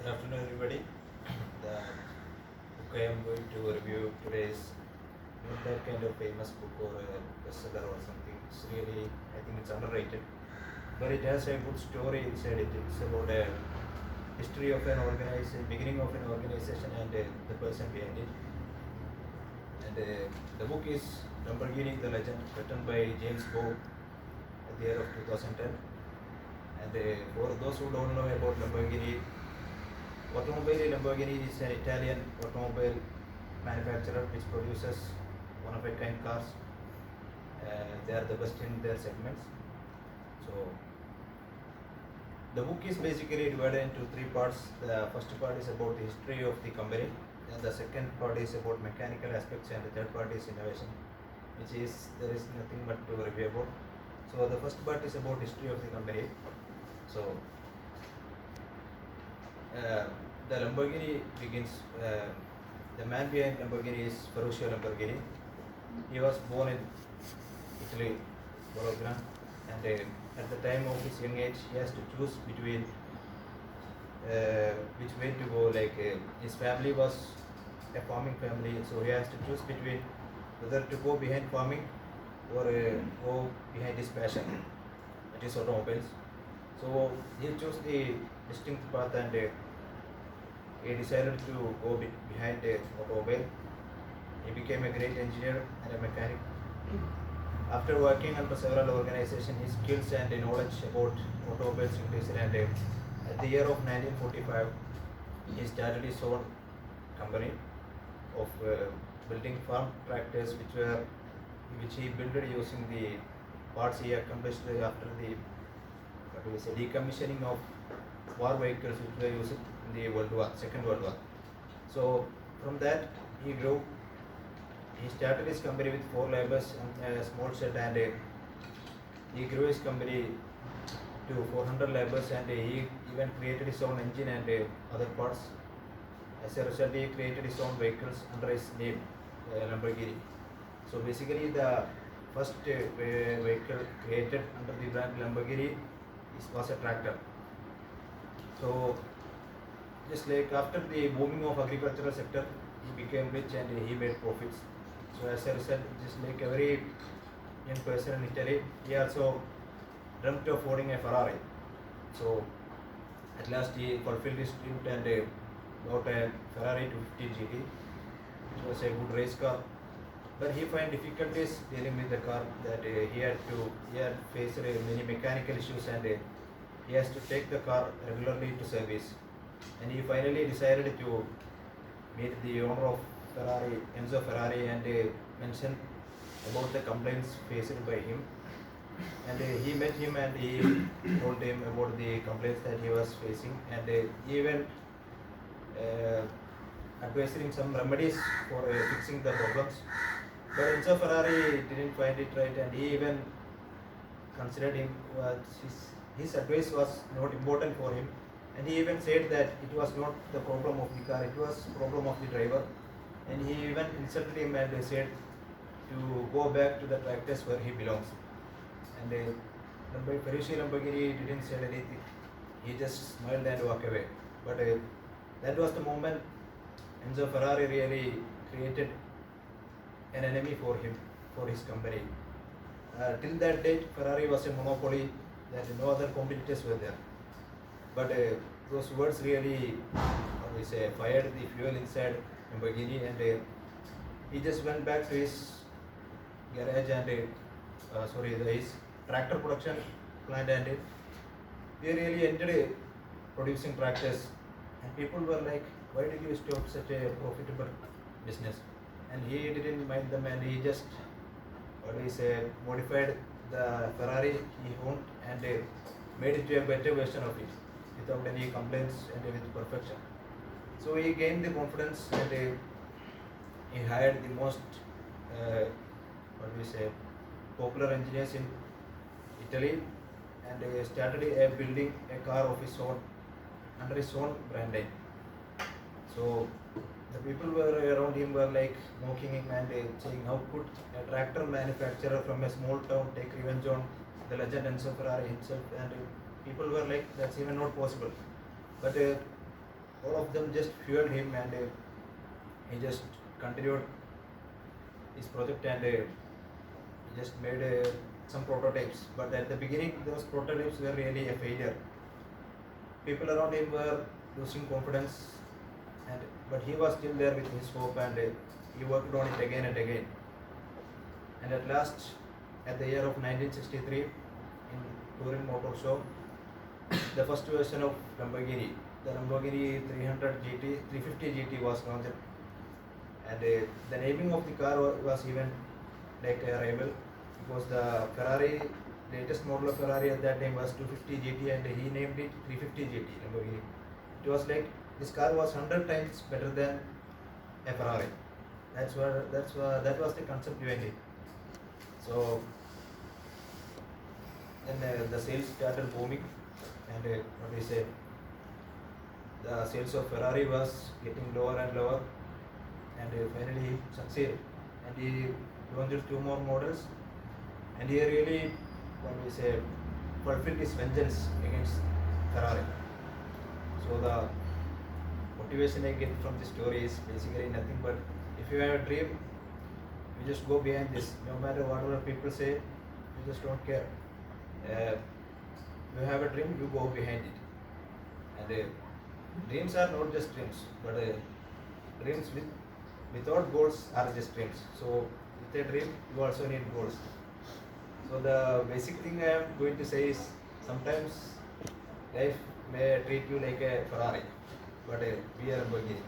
Good afternoon, everybody. The book I am going to review today is not that kind of famous book or a bestseller or something. It's really, I think it's underrated. But it has a good story inside it. It's about a history of an organization, beginning of an organization, and the person behind it. And the book is Lamborghini, the Legend, written by James Bow at the year of 2010. And for those who don't know about Lamborghini, Lamborghini is an Italian automobile manufacturer which produces one-of-a-kind cars. They are the best in their segments. So the book is basically divided into three parts. The first part is about the history of the company, and the second part is about mechanical aspects, and the third part is innovation, which is there is nothing but to review about. So the first part is about history of the company. So the Lamborghini begins. The man behind Lamborghini is Ferruccio Lamborghini. He was born in Italy, Bologna, and at the time of his young age, he has to choose between which way to go. His family was a farming family, so he has to choose between whether to go behind farming or go behind his passion, that is automobiles. So he chose the distinct path, and he decided to go behind the automobile. He became a great engineer and a mechanic. After working under several organizations, his skills and knowledge about automobiles increased, and at the year of 1945, he started his own company of building farm tractors, which he built using the parts he accomplished after the decommissioning of war vehicles which were used in the Second World War. So from that he grew. He started his company with 4 laborers and a small shed, and he grew his company to 400 laborers, and he even created his own engine and other parts. As a result, he created his own vehicles under his name, Lamborghini. So basically, the first vehicle created under the brand Lamborghini was a tractor. So just like after the booming of agricultural sector, he became rich and he made profits. So as a result, just like every young person in Italy, he also dreamt of owning a Ferrari. So at last he fulfilled his dream and bought a Ferrari 250 GT, which was a good race car. But he found difficulties dealing with the car, that he had faced many mechanical issues, and he has to take the car regularly to service. And he finally decided to meet the owner of Ferrari, Enzo Ferrari, and mentioned about the complaints faced by him. And he met him and he told him about the complaints that he was facing, and even advised him some remedies for fixing the problems. But Enzo Ferrari didn't find it right, and he even considered him his advice was not important for him, and he even said that it was not the problem of the car, it was problem of the driver. And he even insulted him and said to go back to the tractors where he belongs. And Ferruccio Lamborghini didn't say anything, he just smiled and walked away. But that was the moment Enzo Ferrari really created an enemy for him, for his company. Till that date, Ferrari was a monopoly, that no other competitors were there. But those words really, fired the fuel inside Lamborghini, and he just went back to his garage and his tractor production plant, and they really ended producing tractors. And people were like, why did you stop such a profitable business? And he didn't mind them, and he just modified the Ferrari he owned and made it to a better version of it without any complaints and with perfection. So he gained the confidence, and he hired the most popular engineers in Italy, and started building a car of his own under his own brand name. So the people were around him were like mocking him and saying, how could a tractor manufacturer from a small town take revenge on the legend Enzo Ferrari himself? And people were like, that's even not possible. But all of them just fueled him, and he just continued his project, and he just made some prototypes. But at the beginning, those prototypes were really a failure. People around him were losing confidence, but he was still there with his hope, and he worked on it again and again. And at last, at the year of 1963, in Turin Motor Show, the first version of Lamborghini, the Lamborghini 300 GT, 350 GT was launched, and the naming of the car was even like a rival, because the Ferrari, latest model of Ferrari at that time was 250 GT, and he named it 350 GT Lamborghini. It was like this car was 100 times better than a Ferrari. That was the concept behind it. So then the sales started booming, and the sales of Ferrari was getting lower and lower, and finally he succeeded, and he launched 2 more models, and he really fulfilled his vengeance against Ferrari. So the motivation I get from this story is basically nothing but, if you have a dream, you just go behind this. No matter whatever people say, you just don't care. You have a dream, you go behind it. And dreams are not just dreams, but dreams without goals are just dreams. So with a dream, you also need goals. So the basic thing I am going to say is, sometimes life may treat you like a Ferrari, but be a Lamborghini.